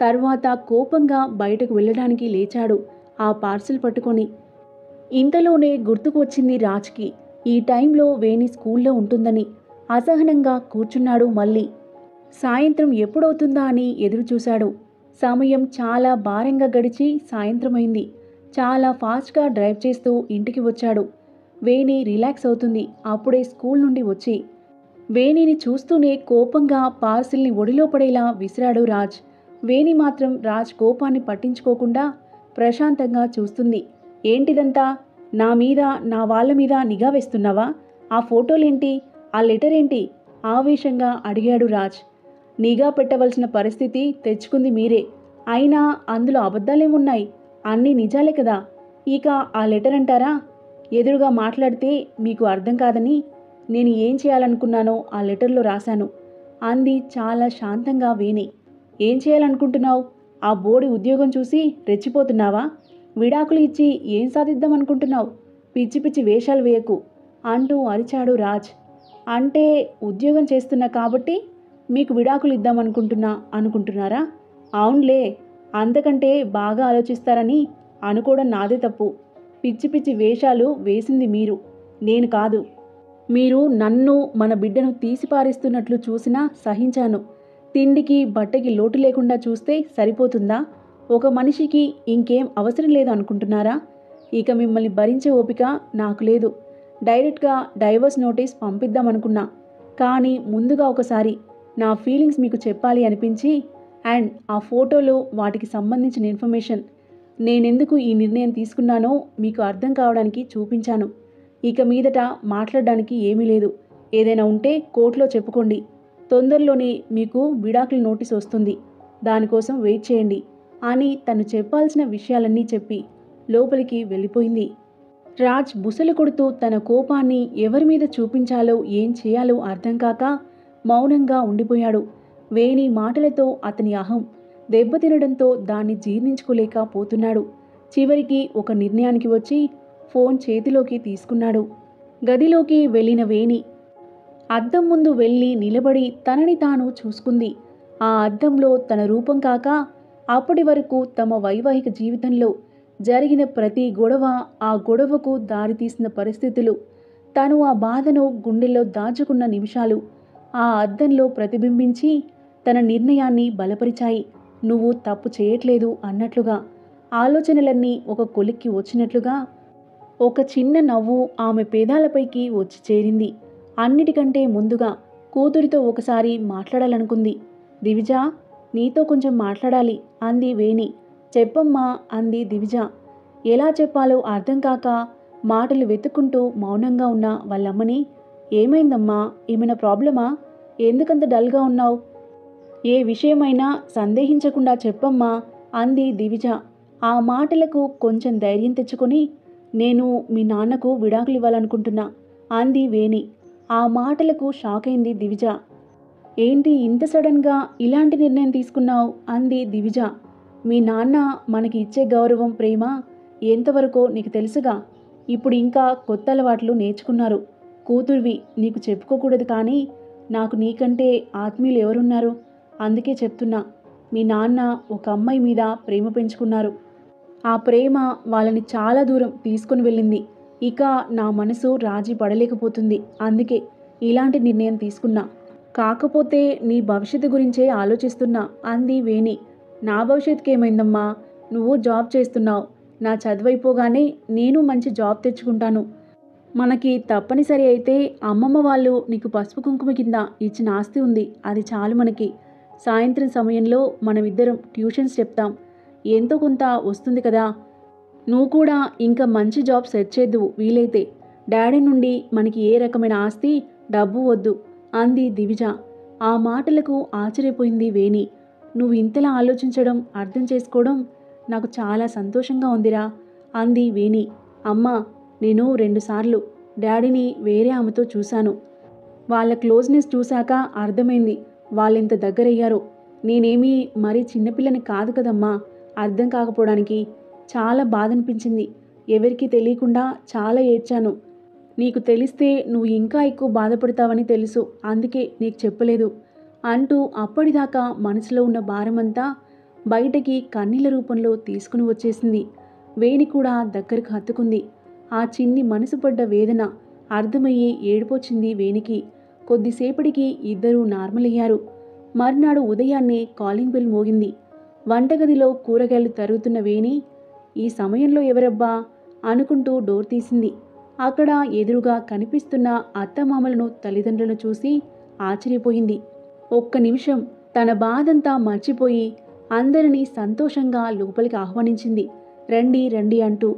తర్వాత కోపంగా బయటకు వెళ్ళడానికి లేచాడు ఆ పార్సిల్ పట్టుకొని. ఇంతలోనే గుర్తుకు వచ్చింది రాజ్కి ఈ టైంలో వేణి స్కూల్లో ఉంటుందని. అసహనంగా కూర్చున్నాడు మళ్ళీ. సాయంత్రం ఎప్పుడవుతుందా అని ఎదురుచూశాడు. సమయం చాలా భారంగా గడిచి సాయంత్రమైంది. చాలా ఫాస్ట్గా డ్రైవ్ చేస్తూ ఇంటికి వచ్చాడు. వేణి రిలాక్స్ అవుతుంది అప్పుడే స్కూల్ నుండి వచ్చి. వేణిని చూస్తూనే కోపంగా పార్సిల్ని ఒడిలో పడేలా విసిరాడు రాజ్. వేణి మాత్రం రాజ్ కోపాన్ని పట్టించుకోకుండా ప్రశాంతంగా చూస్తుంది. ఏంటిదంతా? నా మీద, నా వాళ్ళ మీద నిఘా వేస్తున్నావా? ఆ ఫోటోలేంటి? ఆ లెటర్ ఏంటి? ఆవేశంగా అడిగాడు రాజ్. నిఘా పెట్టవలసిన పరిస్థితి తెచ్చుకుంది మీరే. అయినా అందులో అబద్ధాలేమున్నాయి? అన్నీ నిజాలే కదా. ఇక ఆ లెటర్ అంటారా? ఎదురుగా మాట్లాడితే మీకు అర్థం కాదని నేను ఏం చేయాలనుకున్నానో ఆ లెటర్లో రాశాను అంది చాలా శాంతంగా వేణి. ఏం చేయాలనుకుంటున్నావు? ఆ బోడి ఉద్యోగం చూసి రెచ్చిపోతున్నావా? విడాకులు ఇచ్చి ఏం సాధిద్దామనుకుంటున్నావు? పిచ్చి పిచ్చి వేషాలు వేయకు అంటూ అరిచాడు రాజ్. అంటే ఉద్యోగం చేస్తున్నా కాబట్టి మీకు విడాకులు అనుకుంటున్నారా? అవునులే, అంతకంటే బాగా ఆలోచిస్తారని అనుకోవడం నాదే తప్పు. పిచ్చి పిచ్చి వేషాలు వేసింది మీరు, నేను కాదు. మీరు నన్ను, మన బిడ్డను తీసిపారేస్తున్నట్లు చూసినా సహించాను. తిండికి బట్టకి లోటు లేకుండా చూస్తే సరిపోతుందా? ఒక మనిషికి ఇంకేం అవసరం లేదు అనుకుంటున్నారా? ఇక మిమ్మల్ని భరించే ఓపిక నాకు లేదు. డైరెక్ట్గా డైవర్స్ నోటీస్ పంపిద్దామనుకున్నా. కానీ ముందుగా ఒకసారి నా ఫీలింగ్స్ మీకు చెప్పాలి అనిపించి, అండ్ ఆ ఫోటోలో వాటికి సంబంధించిన ఇన్ఫర్మేషన్ నేనెందుకు ఈ నిర్ణయం తీసుకున్నానో మీకు అర్థం కావడానికి చూపించాను. ఇక మీదట మాట్లాడడానికి ఏమీ లేదు. ఏదైనా ఉంటే కోర్టులో చెప్పుకోండి. తొందరలోనే మీకు విడాకుల నోటీస్ వస్తుంది. దానికోసం వెయిట్ చేయండి అని తను చెప్పాల్సిన విషయాలన్నీ చెప్పి లోపలికి వెళ్ళిపోయింది. రాజ్ బుసలు కొడుతూ తన కోపాన్ని ఎవరి మీద చూపించాలో ఏం చేయాలో అర్థం కాక మౌనంగా ఉండిపోయాడు. వేణి మాటలతో అతని అహం దెబ్బతినడంతో దాన్ని జీర్ణించుకోలేకపోతున్నాడు. చివరికి ఒక నిర్ణయానికి వచ్చి ఫోన్ చేతిలోకి తీసుకున్నాడు. గదిలోకి వెళ్ళిన వేణి అద్దం ముందు వెళ్ళి నిలబడి తనని తాను చూసుకుంది. ఆ అద్దంలో తన రూపం కాక అప్పటి వరకు తమ వైవాహిక జీవితంలో జరిగిన ప్రతి గొడవ, ఆ గొడవకు దారితీసిన పరిస్థితులు, తను ఆ బాధను గుండెల్లో దాచుకున్న నిమిషాలు ఆ అద్దంలో ప్రతిబింబించి తన నిర్ణయాన్ని బలపరిచాయి. నువ్వు తప్పు చేయట్లేదు అన్నట్లుగా. ఆలోచనలన్నీ ఒక కొలిక్కి వచ్చినట్లుగా ఒక చిన్న నవ్వు ఆమె పేదాలపైకి వచ్చి చేరింది. అన్నిటికంటే ముందుగా కూతురితో ఒకసారి మాట్లాడాలనుకుంది. దివిజ, నీతో కొంచెం మాట్లాడాలి అంది వేణి. చెప్పమ్మా అంది దివిజ. ఎలా చెప్పాలో అర్థం కాక మాటలు వెతుక్కుంటూ మౌనంగా ఉన్న వాళ్ళమ్మని, ఏమైందమ్మా? ఏమైనా ప్రాబ్లమా? ఎందుకంత డల్గా ఉన్నావు? ఏ విషయమైనా సందేహించకుండా చెప్పమ్మా అంది దివిజ. ఆ మాటలకు కొంచెం ధైర్యం తెచ్చుకొని, నేను మీ నాన్నకు విడాకులు ఇవ్వాలనుకుంటున్నా అంది వేణి. ఆ మాటలకు షాక్ అయింది దివిజ. ఏంటి ఇంత సడన్గా ఇలాంటి నిర్ణయం తీసుకున్నావు అంది దివిజ. మీ నాన్న మనకి ఇచ్చే గౌరవం, ప్రేమ ఎంతవరకో నీకు తెలుసుగా. ఇప్పుడు ఇంకా కొత్త అలవాట్లు నేర్చుకున్నారు. కూతుర్వి, నీకు చెప్పుకోకూడదు కానీ నాకు నీకంటే ఆత్మీయులు ఎవరున్నారు? అందుకే చెప్తున్నా. మీ నాన్న ఒక అమ్మాయి మీద ప్రేమ పెంచుకున్నారు. ఆ ప్రేమ వాళ్ళని చాలా దూరం తీసుకుని వెళ్ళింది. ఇక నా మనసు రాజీ పడలేకపోతుంది. అందుకే ఇలాంటి నిర్ణయం తీసుకున్నా. కాకపోతే నీ భవిష్యత్తు గురించే ఆలోచిస్తున్నా అంది వేణి. నా భవిష్యత్తుకి ఏమైందమ్మా? నువ్వు జాబ్ చేస్తున్నావు. నా చదువైపోగానే నేను మంచి జాబ్ తెచ్చుకుంటాను. మనకి తప్పనిసరి అయితే అమ్మమ్మ వాళ్ళు నీకు పసుపు కుంకుమ కింద ఇచ్చిన ఆస్తి ఉంది. అది చాలు మనకి. సాయంత్రం సమయంలో మనమిద్దరం ట్యూషన్స్ చెప్తాం. ఎంతో కొంత వస్తుంది కదా. నువ్వు కూడా ఇంకా మంచి జాబ్ సెట్ చేద్దువు వీలైతే. డాడీ నుండి మనకి ఏ రకమైన ఆస్తి, డబ్బు వద్దు అంది దివిజ. ఆ మాటలకు ఆశ్చర్యపోయింది వేణి. నువ్వు ఇంతలా ఆలోచించడం, అర్థం చేసుకోవడం నాకు చాలా సంతోషంగా ఉందిరా అంది వేణి. అమ్మా, నేను 2 సార్లు డాడీని వేరే ఆమెతో చూశాను. వాళ్ళ క్లోజ్నెస్ చూశాక అర్థమైంది వాళ్ళెంత దగ్గరయ్యారో. నేనేమీ మరీ చిన్నపిల్లని కాదు కదమ్మా అర్థం కాకపోవడానికి. చాలా బాధ అనిపించింది. ఎవరికీ తెలియకుండా చాలా ఏడ్చాను. నీకు తెలిస్తే నువ్వు ఇంకా ఎక్కువ బాధపడతావని తెలుసు. అందుకే నీకు చెప్పలేదు అంటూ అప్పటిదాకా మనసులో ఉన్న భారమంతా బయటకి కన్నీళ్ల రూపంలో తీసుకుని వచ్చేసింది. వేణి కూడా దగ్గరకు హత్తుకుంది. ఆ చిన్ని మనసు పడ్డ వేదన అర్థమయ్యి ఏడుపొచ్చింది వేణికి. కొద్దిసేపటికి ఇద్దరూ నార్మల్ అయ్యారు. మర్నాడు ఉదయాన్నే కాలింగ్ బెల్ మోగింది. వంటగదిలో కూరగాయలు తరుగుతున్న వేణి ఈ సమయంలో ఎవరబ్బా అనుకుంటూ డోర్ తీసింది. అక్కడ ఎదురుగా కనిపిస్తున్న అత్తమామలను తల్లిదండ్రులను చూసి ఆశ్చర్యపోయింది. ఒక్క నిమిషం తన బాధంతా మర్చిపోయి అందరినీ సంతోషంగా లోపలికి ఆహ్వానించింది. రండి రండి అంటూ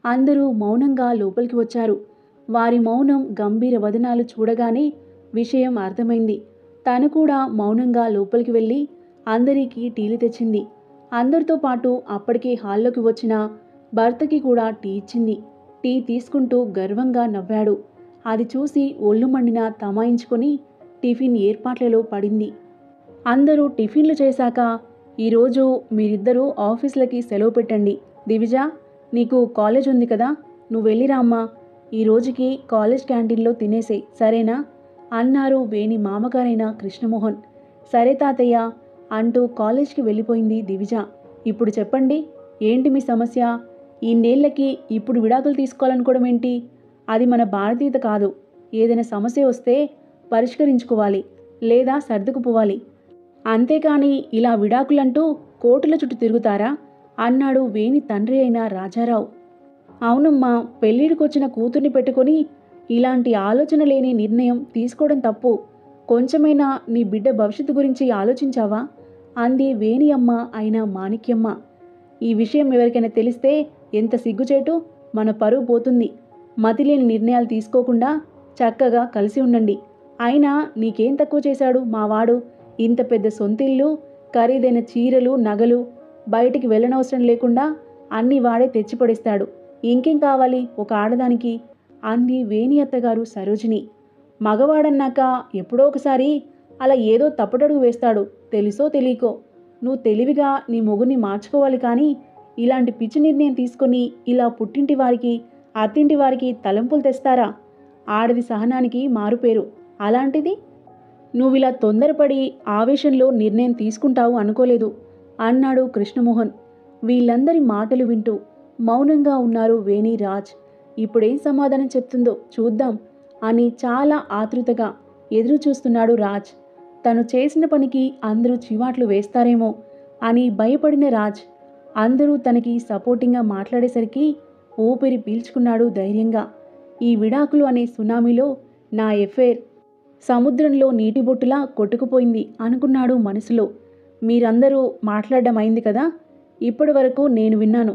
అందరూ మౌనంగా లోపలికి వచ్చారు. వారి మౌనం గంభీర వదనాలు చూడగానే విషయం అర్థమైంది. తను కూడా మౌనంగా లోపలికి వెళ్ళి అందరికీ టీలు తెచ్చింది. అందరితో పాటు అప్పటికే హాల్లోకి వచ్చిన భర్తకి కూడా టీ ఇచ్చింది. టీ తీసుకుంటూ గర్వంగా నవ్వాడు. అది చూసి ఒళ్ళు మండిన తమాయించుకొని టిఫిన్ ఏర్పాట్లలో పడింది. అందరూ టిఫిన్లు చేశాక ఈరోజు మీరిద్దరూ ఆఫీసులకి సెలవు పెట్టండి. దివిజ, నీకు కాలేజ్ ఉంది కదా, నువ్వు వెళ్ళిరా అమ్మా. ఈ రోజుకి కాలేజ్ క్యాంటీన్లో తినేసే, సరేనా అన్నారు వేణి మామగారైన కృష్ణమోహన్. సరే తాతయ్య అంటూ కాలేజ్కి వెళ్ళిపోయింది దివిజ. ఇప్పుడు చెప్పండి, ఏంటి మీ సమస్య? ఇన్నేళ్లకి ఇప్పుడు విడాకులు తీసుకోవాలనుకోవడం ఏంటి? అది మన భారతీయత కాదు. ఏదైనా సమస్య వస్తే పరిష్కరించుకోవాలి, లేదా సర్దుకుపోవాలి. అంతేకాని ఇలా విడాకులంటూ కోర్టుల చుట్టూ తిరుగుతారా అన్నాడు వేణి తండ్రి అయిన రాజారావు. అవునమ్మా, పెళ్ళిడికొచ్చిన కూతుర్ని పెట్టుకొని ఇలాంటి ఆలోచన లేని నిర్ణయం తీసుకోవడం తప్పు. కొంచెమైనా నీ బిడ్డ భవిష్యత్తు గురించి ఆలోచించావా అంది వేణి అమ్మ అయిన మాణిక్యమ్మ. ఈ విషయం ఎవరికైనా తెలిస్తే ఎంత సిగ్గుచేటు, మన పరువు పోతుంది. మతిలేని నిర్ణయాలు తీసుకోకుండా చక్కగా కలిసి ఉండండి. అయినా నీకేం తక్కువ చేశాడు మావాడు? ఇంత పెద్ద సొంతిల్లు, ఖరీదైన చీరలు, నగలు, బయటికి వెళ్ళనవసరం లేకుండా అన్నీ వాడే తెచ్చిపడిస్తాడు. ఇంకేం కావాలి ఒక ఆడదానికి అంది వేణి అత్తగారు సరోజిని. మగవాడన్నాక ఎప్పుడో ఒకసారి అలా ఏదో తప్పటడుగు వేస్తాడు, తెలుసో తెలియకో. నువ్వు తెలివిగా నీ మొగుని మార్చుకోవాలి, కానీ ఇలాంటి పిచ్చి నిర్ణయం తీసుకొని ఇలా పుట్టింటి వారికి అత్తింటి వారికి తలంపులు తెస్తారా? ఆడది సహనానికి మారుపేరు. అలాంటిది నువ్విలా తొందరపడి ఆవేశంలో నిర్ణయం తీసుకుంటావు అనుకోలేదు అన్నాడు కృష్ణమోహన్. వీళ్ళందరి మాటలు వింటూ మౌనంగా ఉన్నారు వేణి, రాజ్. ఇప్పుడేం సమాధానం చెప్తుందో చూద్దాం అని చాలా ఆతృతగా ఎదురు చూస్తున్నాడు రాజ్. తను చేసిన పనికి అందరూ చివాట్లు వేస్తారేమో అని భయపడిన రాజ్ అందరూ తనకి సపోర్టింగ్గా మాట్లాడేసరికి ఊపిరి పీల్చుకున్నాడు ధైర్యంగా. ఈ విడాకులు అనే సునామీలో నా ఎఫైర్ సముద్రంలో నీటి బొట్టులా కొట్టుకుపోయింది అనుకున్నాడు మనసులో. మీరందరూ మాట్లాడడం అయింది కదా, ఇప్పటి వరకు నేను విన్నాను.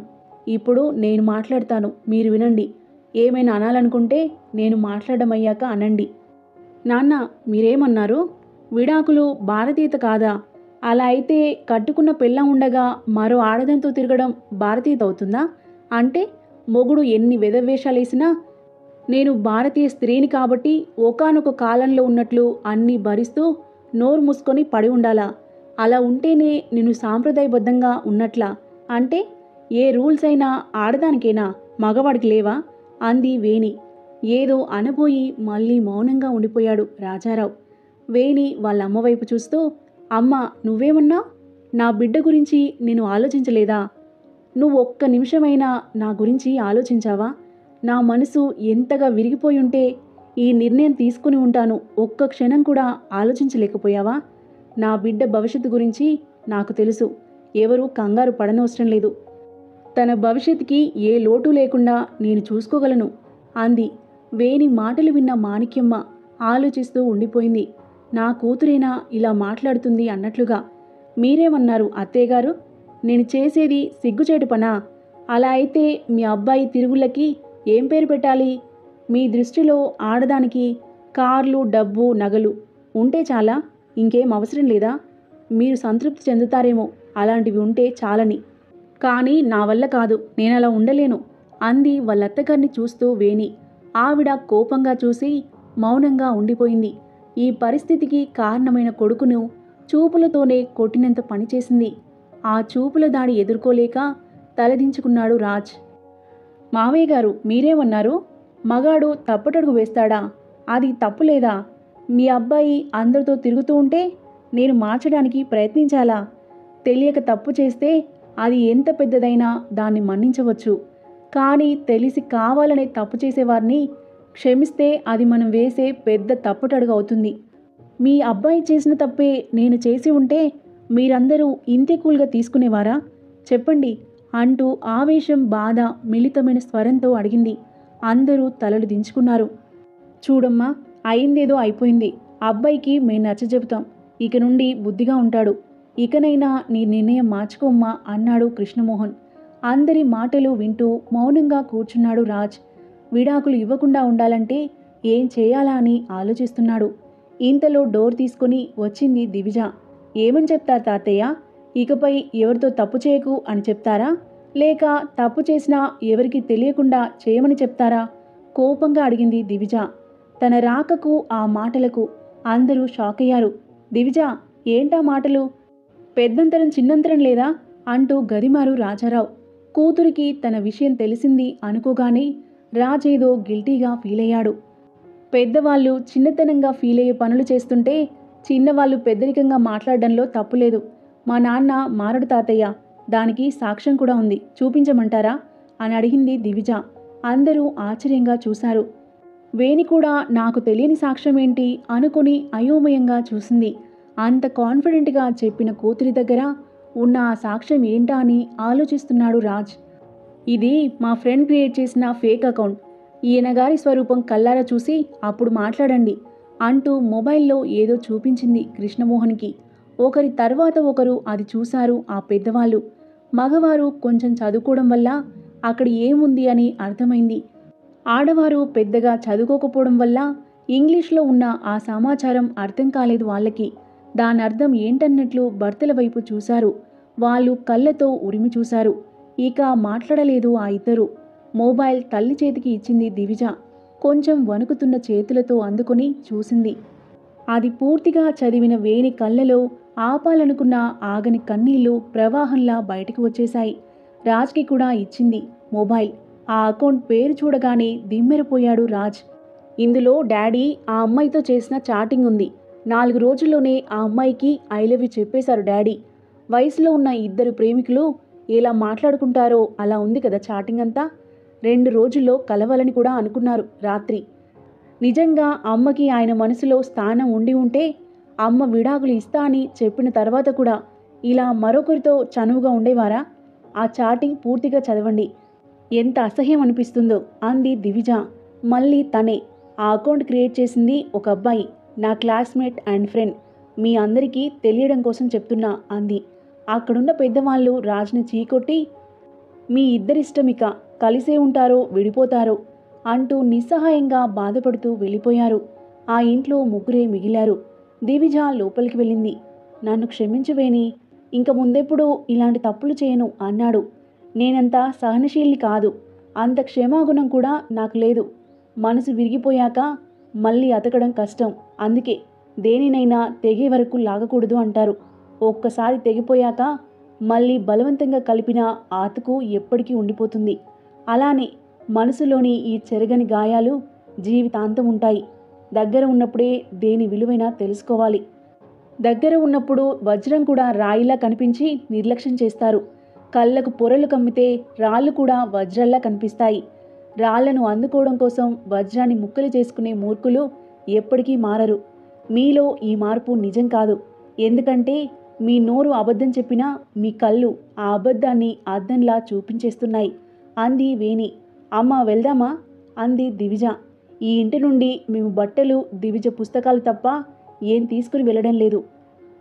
ఇప్పుడు నేను మాట్లాడతాను, మీరు వినండి. ఏమైనా అనాలనుకుంటే నేను మాట్లాడడం అయ్యాక అనండి. నాన్న, మీరేమన్నారు? విడాకులు భారతీయత కాదా? అలా అయితే కట్టుకున్న పెళ్ళం ఉండగా మరో ఆడదంతో తిరగడం భారతీయత అవుతుందా? అంటే మొగుడు ఎన్ని వెధవేషాలేసినా నేను భారతీయ స్త్రీని కాబట్టి ఒకానొక కాలంలో ఉన్నట్లు అన్నీ భరిస్తూ నోరు మూసుకొని పడి ఉండాలా? అలా ఉంటేనే నేను సాంప్రదాయబద్ధంగా ఉన్నట్లా? అంటే ఏ రూల్స్ అయినా ఆడదానికేనా, మగవాడికి లేవా అంది వేణి. ఏదో అనబోయి మళ్ళీ మౌనంగా ఉండిపోయాడు రాజారావు. వేణి వాళ్ళ అమ్మ వైపు చూస్తూ, అమ్మ నువ్వేమన్నా? నా బిడ్డ గురించి నేను ఆలోచించలేదా? నువ్వు ఒక్క నిమిషమైనా నా గురించి ఆలోచించావా? నా మనసు ఎంతగా విరిగిపోయి ఉంటే ఈ నిర్ణయం తీసుకుని ఉంటాను, ఒక్క క్షణం కూడా ఆలోచించలేకపోయావా? నా బిడ్డ భవిష్యత్తు గురించి నాకు తెలుసు. ఎవరూ కంగారు పడనవసరం లేదు. తన భవిష్యత్తుకి ఏ లోటు లేకుండా నేను చూసుకోగలను అంది. వేణి మాటలు విన్న మాణిక్యమ్మ ఆలోచిస్తూ ఉండిపోయింది. నా కూతురేనా ఇలా మాట్లాడుతుంది అన్నట్లుగా. మీరేమన్నారు అత్తయ్యగారు? నేను చేసేది సిగ్గుచేటు పనా? అలా అయితే మీ అబ్బాయి తిరుగుళ్ళకి ఏం పేరు పెట్టాలి? మీ దృష్టిలో ఆడదానికి కార్లు, డబ్బు, నగలు ఉంటే చాలా, ఇంకేం అవసరం లేదా? మీరు సంతృప్తి చెందుతారేమో అలాంటివి ఉంటే చాలని. కానీ నా వల్ల కాదు, నేనలా ఉండలేను అంది వాళ్ళత్తగారిని చూస్తూ వేణి. ఆవిడ కోపంగా చూసి మౌనంగా ఉండిపోయింది. ఈ పరిస్థితికి కారణమైన కొడుకును చూపులతోనే కొట్టినంత పనిచేసింది. ఆ చూపుల దాడి ఎదుర్కోలేక తలదించుకున్నాడు రాజ్. మావయ్య గారు, మీరేమన్నారు? మగాడు తప్పటడుగు వేస్తాడా? అది తప్పులేదా? మీ అబ్బాయి అందరితో తిరుగుతూ ఉంటే నేను మార్చడానికి ప్రయత్నించాలా? తెలియక తప్పు చేస్తే అది ఎంత పెద్దదైనా దాన్ని మన్నించవచ్చు. కానీ తెలిసి కావాలనే తప్పు చేసేవారిని క్షమిస్తే అది మనం వేసే పెద్ద తప్పుటడుగు అవుతుంది. మీ అబ్బాయి చేసిన తప్పే నేను చేసి ఉంటే మీరందరూ ఇంతే కూల్గా తీసుకునేవారా? చెప్పండి అంటూ ఆవేశం, బాధ మిళితమైన స్వరంతో అడిగింది. అందరూ తలలు దించుకున్నారు. చూడమ్మా, అయిందేదో అయిపోయింది. అబ్బాయికి మేం నచ్చజెపుతాం. ఇక నుండి బుద్ధిగా ఉంటాడు. ఇకనైనా నీ నిర్ణయం మార్చుకోమ్మా అన్నాడు కృష్ణమోహన్. అందరి మాటలు వింటూ మౌనంగా కూర్చున్నాడు రాజ్. విడాకులు ఇవ్వకుండా ఉండాలంటే ఏం చేయాలా అని ఆలోచిస్తున్నాడు. ఇంతలో డోర్ తీసుకొని వచ్చింది దివిజ. ఏమని చెప్తారు తాతయ్య? ఇకపై ఎవరితో తప్పు చేయకు అని చెప్తారా? లేక తప్పు చేసినా ఎవరికి తెలియకుండా చేయమని చెప్తారా? కోపంగా అడిగింది దివిజ. తన రాకకు, ఆ మాటలకు అందరూ షాక్ అయ్యారు. దివిజ, ఏంటా మాటలు? పెద్దంతరం చిన్నంతరం లేదా అంటూ గదిమారు రాజారావు. కూతురికి తన విషయం తెలిసింది అనుకోగానే రాజేదో గిల్టీగా ఫీల్ అయ్యాడు. పెద్దవాళ్ళు చిన్నతనంగా ఫీల్ అయ్యే పనులు చేస్తుంటే చిన్నవాళ్ళు పెద్దరికంగా మాట్లాడడంలో తప్పులేదు. మా నాన్న మారడు తాతయ్య, దానికి సాక్ష్యం కూడా ఉంది, చూపించమంటారా అని అడిగింది దివిజ. అందరూ ఆశ్చర్యంగా చూశారు. వేణి కూడా నాకు తెలియని సాక్ష్యం ఏంటి అనుకుని అయోమయంగా చూసింది. అంత కాన్ఫిడెంట్గా చెప్పిన కూతురి దగ్గర ఉన్న ఆ సాక్ష్యం ఏంటా అని ఆలోచిస్తున్నాడు రాజ్. ఇది మా ఫ్రెండ్ క్రియేట్ చేసిన ఫేక్ అకౌంట్. ఈయనగారి స్వరూపం కల్లారా చూసి అప్పుడు మాట్లాడండి అంటూ మొబైల్లో ఏదో చూపించింది కృష్ణమోహన్కి. ఒకరి తర్వాత ఒకరు అది చూశారు ఆ పెద్దవాళ్ళు. మగవారు కొంచెం చదువుకోవడం వల్ల అక్కడ ఏముంది అని అర్థమైంది. ఆడవారు పెద్దగా చదువుకోకపోవడం వల్ల ఇంగ్లీష్లో ఉన్న ఆ సమాచారం అర్థం కాలేదు వాళ్ళకి. దాని అర్థం ఏంటన్నట్లు భర్తల వైపు చూశారు. వాళ్ళు కళ్ళతో ఉరిమి చూశారు. ఇక మాట్లాడలేదు ఆ ఇద్దరు. మొబైల్ తల్లి చేతికి ఇచ్చింది దివిజ. కొంచెం వణుకుతున్న చేతులతో అందుకొని చూసింది. అది పూర్తిగా చదివిన వేణి కళ్ళలో ఆపాలనుకున్న ఆగని కన్నీళ్లు ప్రవాహంలా బయటకు వచ్చేశాయి. రాజ్కి కూడా ఇచ్చింది మొబైల్. ఆ అకౌంట్ పేరు చూడగానే దిమ్మెరపోయాడు రాజ్. ఇందులో డాడీ ఆ అమ్మాయితో చేసిన చాటింగ్ ఉంది. 4 రోజుల్లోనే ఆ అమ్మాయికి ఐ లవ్ యూ చెప్పేశారు డాడీ. వయసులో ఉన్న ఇద్దరు ప్రేమికులు ఎలా మాట్లాడుకుంటారో అలా ఉంది కదా చాటింగ్ అంతా. 2 రోజుల్లో కలవాలని కూడా అనుకున్నారు రాత్రి. నిజంగా అమ్మకి ఆయన మనసులో స్థానం ఉండి ఉంటే అమ్మ విడాకులు ఇస్తా అని చెప్పిన తర్వాత కూడా ఇలా మరొకరితో చనువుగా ఉండేవారా? ఆ చాటింగ్ పూర్తిగా చదవండి, ఎంత అసహ్యం అనిపిస్తుందో అంది దివిజ. మళ్ళీ తనే ఆ అకౌంట్ క్రియేట్ చేసింది ఒక అబ్బాయి, నా క్లాస్మేట్ అండ్ ఫ్రెండ్. మీ అందరికీ తెలియడం కోసం చెప్తున్నా అంది. అక్కడున్న పెద్దవాళ్ళు రాజ్ని చీకొట్టి, మీ ఇద్దరిష్టమిక, కలిసే ఉంటారో విడిపోతారో అంటూ నిస్సహాయంగా బాధపడుతూ వెళ్ళిపోయారు. ఆ ఇంట్లో ముగ్గురే మిగిలారు. దివిజ లోపలికి వెళ్ళింది. నన్ను క్షమించువేని, ఇంక ముందెప్పుడూ ఇలాంటి తప్పులు చేయను అన్నాడు. నేనంత సహనశీలిని కాదు, అంత క్షమాగుణం కూడా నాకు లేదు. మనసు విరిగిపోయాక మళ్ళీ అతకడం కష్టం. అందుకే దేనినైనా తెగే వరకు లాగకూడదు అంటారు. ఒక్కసారి తెగిపోయాక మళ్ళీ బలవంతంగా కలిపిన ఆతకు ఎప్పటికీ ఉండిపోతుంది. అలానే మనసులోని ఈ చెరగని గాయాలు జీవితాంతం ఉంటాయి. దగ్గర ఉన్నప్పుడే దేని విలువైనా తెలుసుకోవాలి. దగ్గర ఉన్నప్పుడు వజ్రం కూడా రాయిలా కనిపించి నిర్లక్ష్యం చేస్తారు. కళ్ళకు పొరలు కమ్మితే రాళ్ళు కూడా వజ్రాల్లా కనిపిస్తాయి. రాళ్లను అందుకోవడం కోసం వజ్రాన్ని ముక్కలు చేసుకునే మూర్ఖులు ఎప్పటికీ మారరు. మీలో ఈ మార్పు నిజం కాదు. ఎందుకంటే మీ నోరు అబద్ధం చెప్పినా మీ కళ్ళు ఆ అబద్ధాన్ని అద్దంలా చూపించేస్తున్నాయి అంది వేణి. అమ్మ వెళ్దామా అంది దివిజ. ఈ ఇంటి నుండి మేము బట్టలు, దివిజ పుస్తకాలు తప్ప ఏం తీసుకుని వెళ్ళడం లేదు.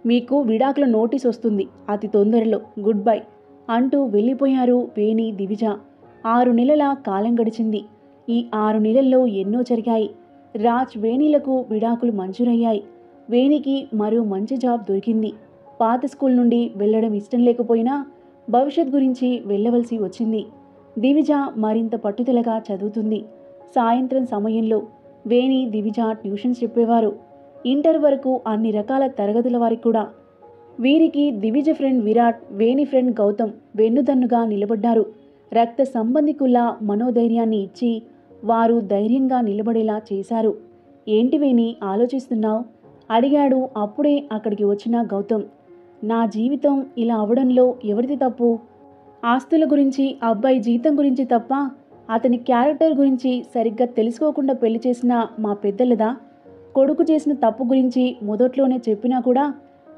మీకు విడాకుల నోటీస్ వస్తుంది అతి తొందరలో. గుడ్ బై అంటూ వెళ్ళిపోయారు వేణి, దివిజ. 6 నెలల కాలం గడిచింది. ఈ 6 నెలల్లో ఎన్నో జరిగాయి. రాజ్, వేణిలకు విడాకులు మంజూరయ్యాయి. వేణికి మరో మంచి జాబ్ దొరికింది. పాత స్కూల్ నుండి వెళ్ళడం ఇష్టం లేకపోయినా భవిష్యత్ గురించి వెళ్ళవలసి వచ్చింది. దివిజ మరింత పట్టుదలగా చదువుతుంది. సాయంత్రం సమయంలో వేణి, దివిజ ట్యూషన్స్ చెప్పేవారు. ఇంటర్ వరకు అన్ని రకాల తరగతుల వారికి కూడా. వీరికి దివిజ ఫ్రెండ్ విరాట్, వేణి ఫ్రెండ్ గౌతమ్ వెన్నుదన్నుగా నిలబడ్డారు. రక్త సంబంధికుల మనోధైర్యాన్ని ఇచ్చి వారు ధైర్యంగా నిలబడేలా చేశారు. ఏంటి వేణి ఆలోచిస్తున్నావు అడిగాడు అప్పుడే అక్కడికి వచ్చిన గౌతమ్. నా జీవితం ఇలా అవడంలో ఎవరిది తప్పు? ఆస్తుల గురించి, అబ్బాయి జీతం గురించి తప్ప అతని క్యారెక్టర్ గురించి సరిగ్గా తెలుసుకోకుండా పెళ్లి చేసిన మా పెద్దలదా? కొడుకు చేసిన తప్పు గురించి మొదట్లోనే చెప్పినా కూడా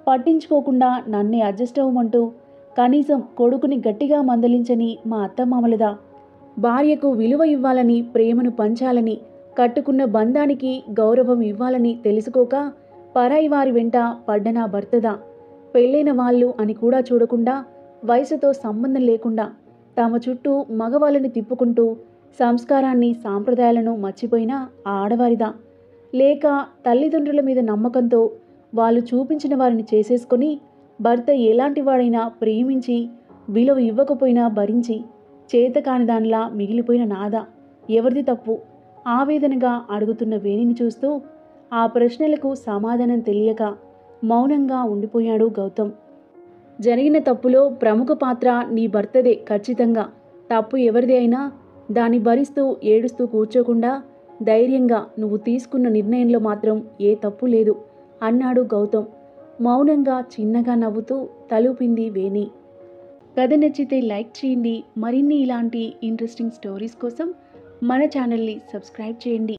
పట్టించుకోకుండా నన్నే అడ్జస్ట్ అవ్వమంటూ కనీసం కొడుకుని గట్టిగా మందలించని మా అత్తమామలదా? భార్యకు విలువ ఇవ్వాలని, ప్రేమను పంచాలని, కట్టుకున్న బంధానికి గౌరవం ఇవ్వాలని తెలుసుకోక పరాయి వారి వెంట పడ్డ నా భర్తదా? పెళ్ళైన వాళ్ళు అని కూడా చూడకుండా, వయసుతో సంబంధం లేకుండా తమ చుట్టూ మగవాళ్ళని తిప్పుకుంటూ సంస్కారాన్ని, సాంప్రదాయాలను మర్చిపోయిన ఆ ఆడవారిదా? లేక తల్లిదండ్రుల మీద నమ్మకంతో వాళ్ళు చూపించిన వారిని చేసేసుకొని భర్త ఎలాంటి వాడైనా ప్రేమించి విలువ ఇవ్వకపోయినా భరించి చేతకాని దానిలా మిగిలిపోయిన నాదా? ఎవరిది తప్పు? ఆవేదనగా అడుగుతున్న వేణిని చూస్తూ ఆ ప్రశ్నలకు సమాధానం తెలియక మౌనంగా ఉండిపోయాడు గౌతమ్. జరిగిన తప్పులో ప్రముఖ పాత్ర నీ భర్తదే ఖచ్చితంగా. తప్పు ఎవరిది అయినా దాన్ని భరిస్తూ ఏడుస్తూ కూర్చోకుండా ధైర్యంగా నువ్వు తీసుకున్న నిర్ణయంలో మాత్రం ఏ తప్పు లేదు అన్నాడు గౌతమ్. మౌనంగా చిన్నగా నవ్వుతూ తలూపింది వేణి. కథ నచ్చితే లైక్ చేయండి. మరిన్ని ఇలాంటి ఇంట్రెస్టింగ్ స్టోరీస్ కోసం మన ఛానల్ని సబ్స్క్రైబ్ చేయండి.